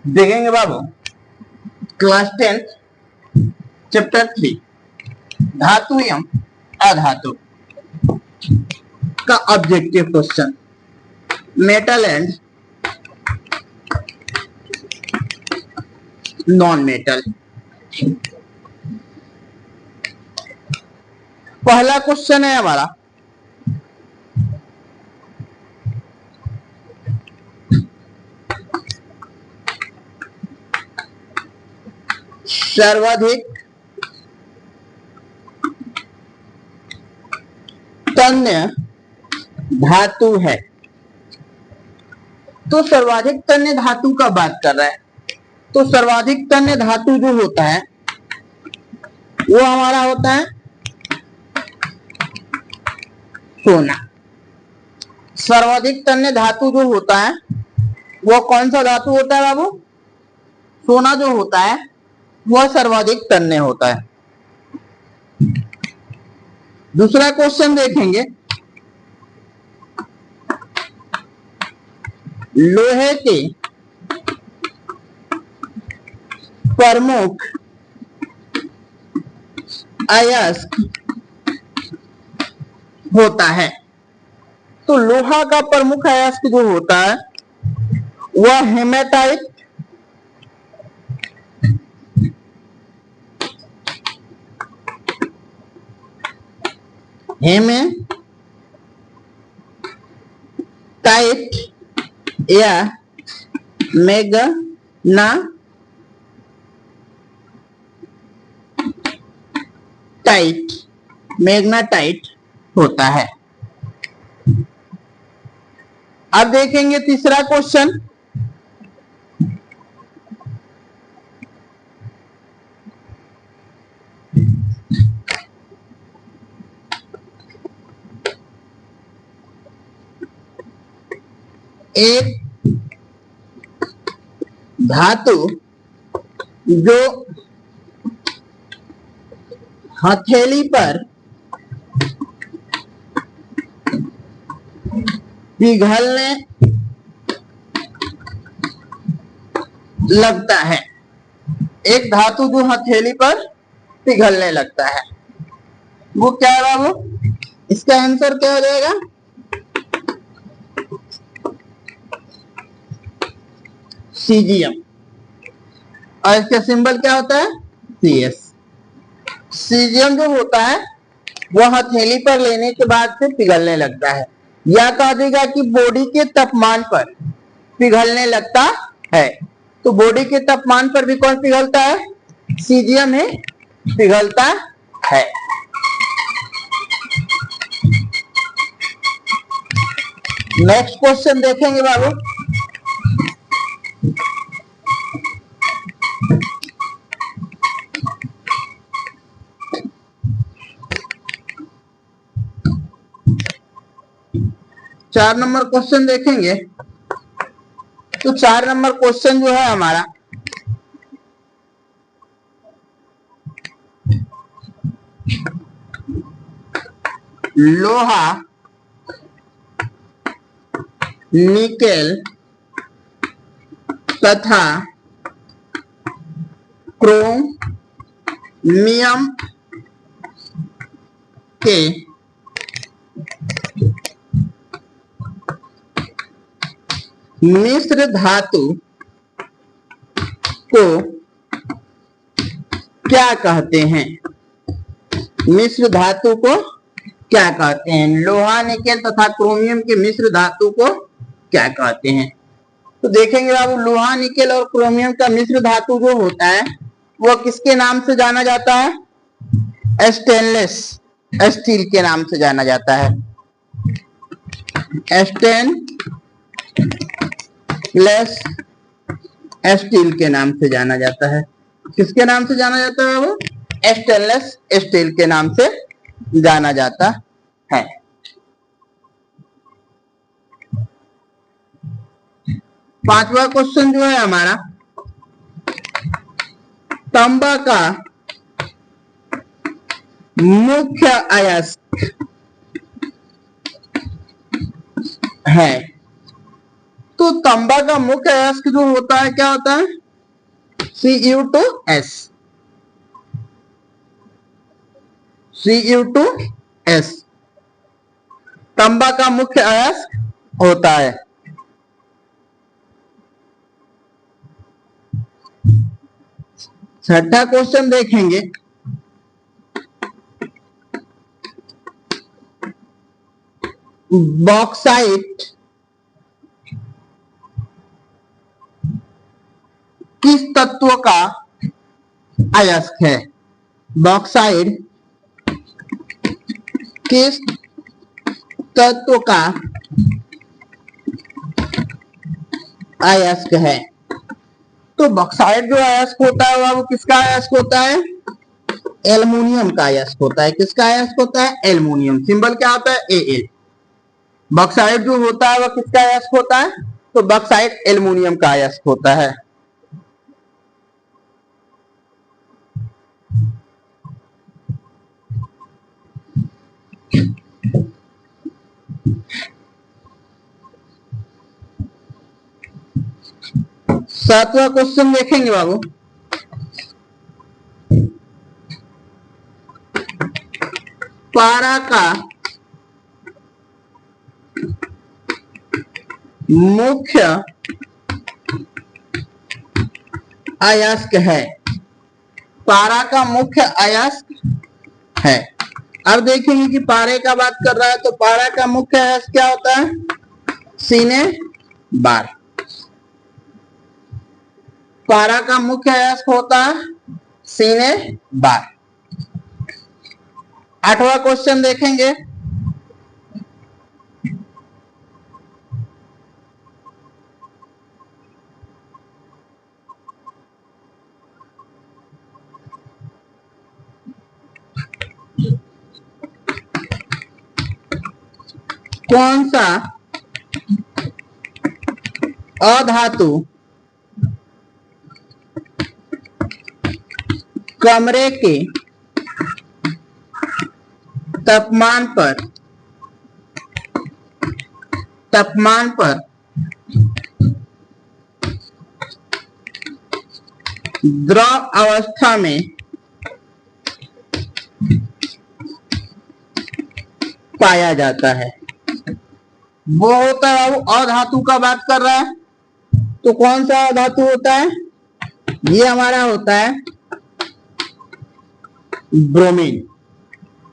देखेंगे बाबू class 10 chapter 3 धातु एवं अधातु का objective question metal and non metal. पहला क्वेश्चन है हमारा सर्वाधिक तन्य धातु है। तो सर्वाधिक तन्य धातु का बात कर रहा है, तो सर्वाधिक तन्य धातु जो होता है वो हमारा होता है सोना। सर्वाधिक तन्य धातु जो होता है वो कौन सा धातु होता है बाबू? सोना जो होता है वह सर्वाधिक तन्य होता है। दूसरा क्वेश्चन देखेंगे, लोहे के प्रमुख अयस्क होता है। तो लोहा का प्रमुख अयस्क जो होता है वह हेमेटाइट, हेमेटाइट या मैग्नाटाइट होता है। अब देखेंगे तीसरा क्वेश्चन, एक धातु जो हथेली पर पिघलने लगता है। एक धातु जो हथेली पर पिघलने लगता है वो क्या है बाबू? इसका आंसर क्या हो जाएगा? सीजियम। और इसका सिंबल क्या होता है? CS। सीजियम जो होता है वह हथेली पर लेने के बाद से पिघलने लगता है, या कह देगा कि बॉडी के तापमान पर पिघलने लगता है। तो बॉडी के तापमान पर भी कौन पिघलता है? सीजियम ही पिघलता है। नेक्स्ट क्वेश्चन देखेंगे बाबू, चार नंबर क्वेश्चन देखेंगे। तो 4 नंबर क्वेश्चन जो है हमारा, लोहा, निकेल तथा क्रोमियम के मिश्र धातु को क्या कहते हैं? मिश्र धातु को क्या कहते हैं? लोहा, निकेल तथा क्रोमियम के मिश्र धातु को क्या कहते हैं? तो देखेंगे बाबू, लोहा, निकेल और क्रोमियम का मिश्र धातु जो होता है वह किसके नाम से जाना जाता है? स्टेनलेस स्टील के नाम से जाना जाता है। स्टेनलेस स्टील के नाम से जाना जाता है। किसके नाम से जाना जाता है वो? स्टेनलेस स्टील के नाम से जाना जाता है। पांचवा क्वेश्चन जो है हमारा, तांबा का मुख्य अयस्क है। तो तांबा का मुख्य अयस्क जो होता है क्या होता है? Cu2s। Cu2s तांबा का मुख्य अयस्क होता है। छठा क्वेश्चन देखेंगे, बॉक्साइट किस तत्व का अयस्क है? बॉक्साइट किस तत्व का अयस्क है? तो बॉक्साइट जो अयस्क होता है वो किसका अयस्क होता है? एल्युमिनियम का अयस्क होता है। किसका अयस्क होता है? एल्युमिनियम। सिंबल क्या होता है? Al। बॉक्साइट जो होता है वह किसका अयस्क होता है? तो बॉक्साइट एल्युमिनियम का अयस्क होता है। सातवां क्वेश्चन देखेंगे बाबू, पारा का मुख्य अयस्क है। पारा का मुख्य अयस्क है। अब देखेंगे कि पारे का बात कर रहा है तो पारा का मुख्य अयस्क क्या होता है? सिनेबार। पारा का मुख्य अयस्क होता है सिनेबार। आठवां क्वेश्चन देखेंगे, कौन सा अधातु कमरे के तापमान पर द्रव अवस्था में पाया जाता है? वो होता है, वो अधातु का बात कर रहा है। तो कौन सा अधातु होता है? ये हमारा होता है ब्रोमीन।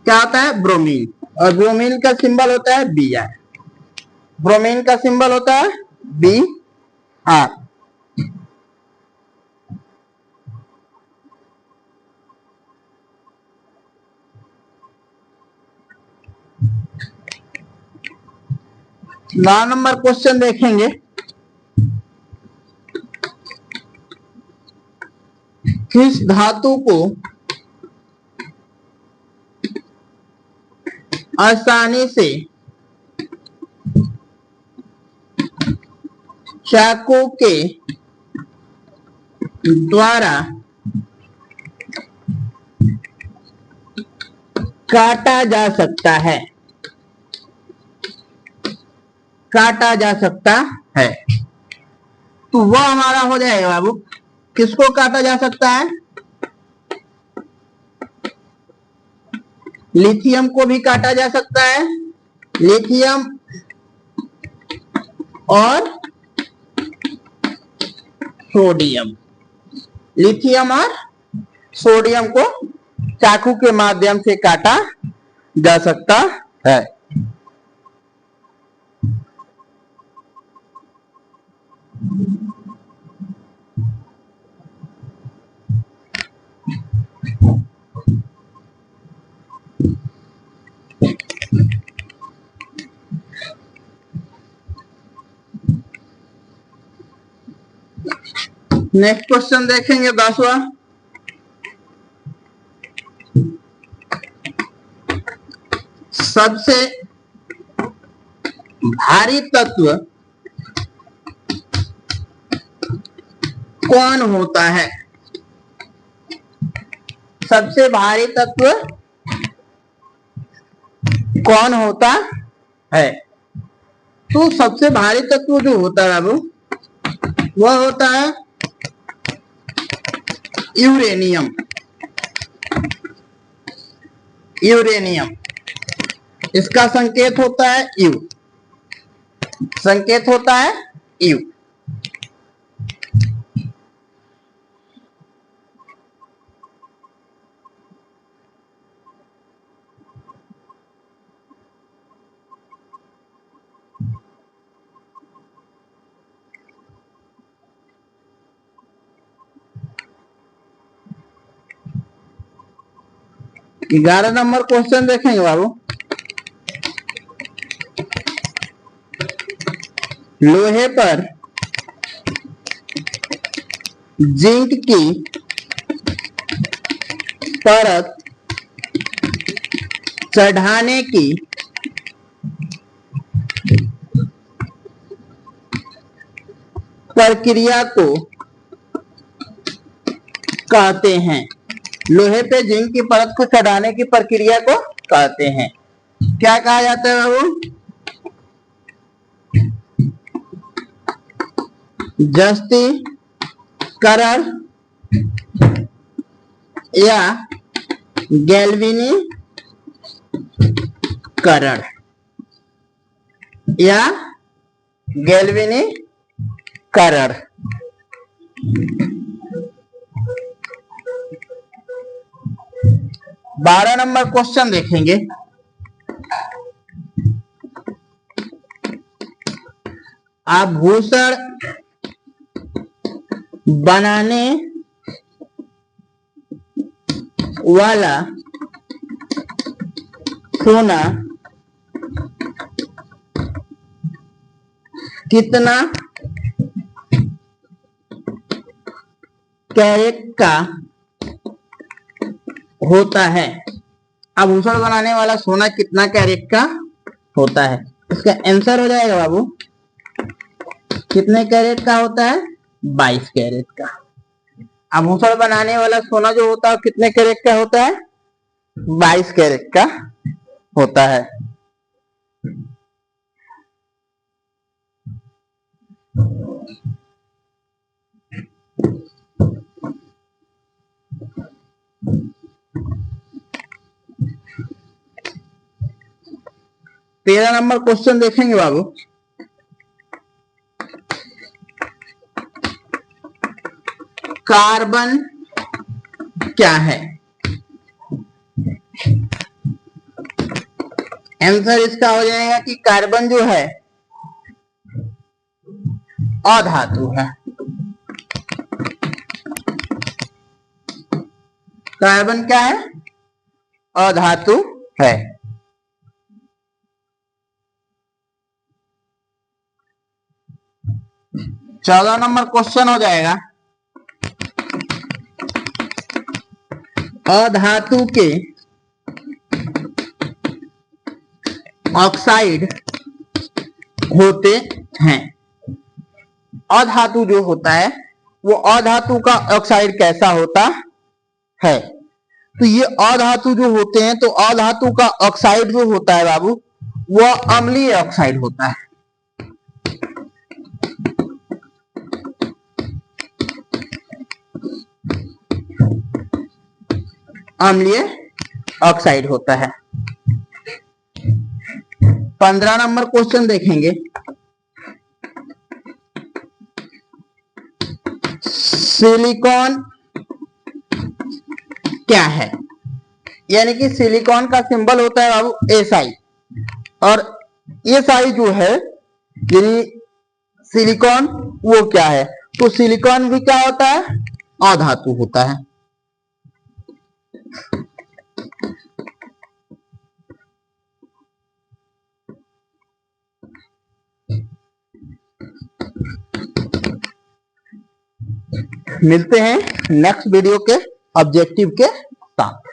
क्या होता है? ब्रोमीन। और ब्रोमीन का सिंबल होता है Br। ब्रोमीन का सिंबल होता है Br। नौ नंबर क्वेश्चन देखेंगे, किस धातु को आसानी से चाकू के द्वारा काटा जा सकता है? काटा जा सकता है तो वह हमारा हो जाएगा बाबू, किसको काटा जा सकता है? लिथियम को भी काटा जा सकता है। लिथियम और सोडियम। लिथियम और सोडियम को चाकू के माध्यम से काटा जा सकता है। नेक्स्ट क्वेश्चन देखेंगे 10वां, सबसे भारी तत्व कौन होता है? सबसे भारी तत्व कौन होता है? तो सबसे भारी तत्व जो होता है बाबू वह होता है यूरेनियम। यूरेनियम, इसका संकेत होता है यू। संकेत होता है यू। 11 नंबर क्वेश्चन देखेंगे बाबू। लोहे पर जिंक की परत चढ़ाने की प्रक्रिया को कहते हैं। लोहे पे जिंक की परत को चढ़ाने की प्रक्रिया को कहते हैं। क्या कहा जाता है बाबू? जस्तीकरण या गैल्वेनीकरण या गैल्वेनीकरण। बारह नंबर क्वेश्चन देखेंगे। आभूषण बनाने वाला सोना कितना कैरेट का होता है? आभूषण बनाने वाला सोना कितना कैरेट का होता है? इसका आंसर हो जाएगा बाबू, कितने कैरेट का होता है? 22 कैरेट का। आभूषण बनाने वाला सोना जो होता है कितने कैरेट का होता है? 22 कैरेट का होता है। तेरह नंबर क्वेश्चन देखेंगे बाबू। कार्बन क्या है? आंसर इसका हो जाएगा कि कार्बन जो है अधातु है। कार्बन क्या है? अधातु है। चौदह नंबर क्वेश्चन हो जाएगा। अधातु के ऑक्साइड होते हैं। अधातु जो होता है वो अधातु का ऑक्साइड कैसा होता है? तो ये अधातु जो होते हैं तो अधातु का ऑक्साइड जो होता है बाबू वह अम्लीय ऑक्साइड होता है। अम्लीय ऑक्साइड होता है। 15 नंबर क्वेश्चन देखेंगे। सिलिकॉन क्या है? यानी कि सिलिकॉन का सिंबल होता है बाबू SI, और SI जो है यानी सिलिकॉन वो क्या है? तो सिलिकॉन भी क्या होता है? अधातु होता है। मिलते हैं नेक्स्ट वीडियो के ऑब्जेक्टिव के साथ।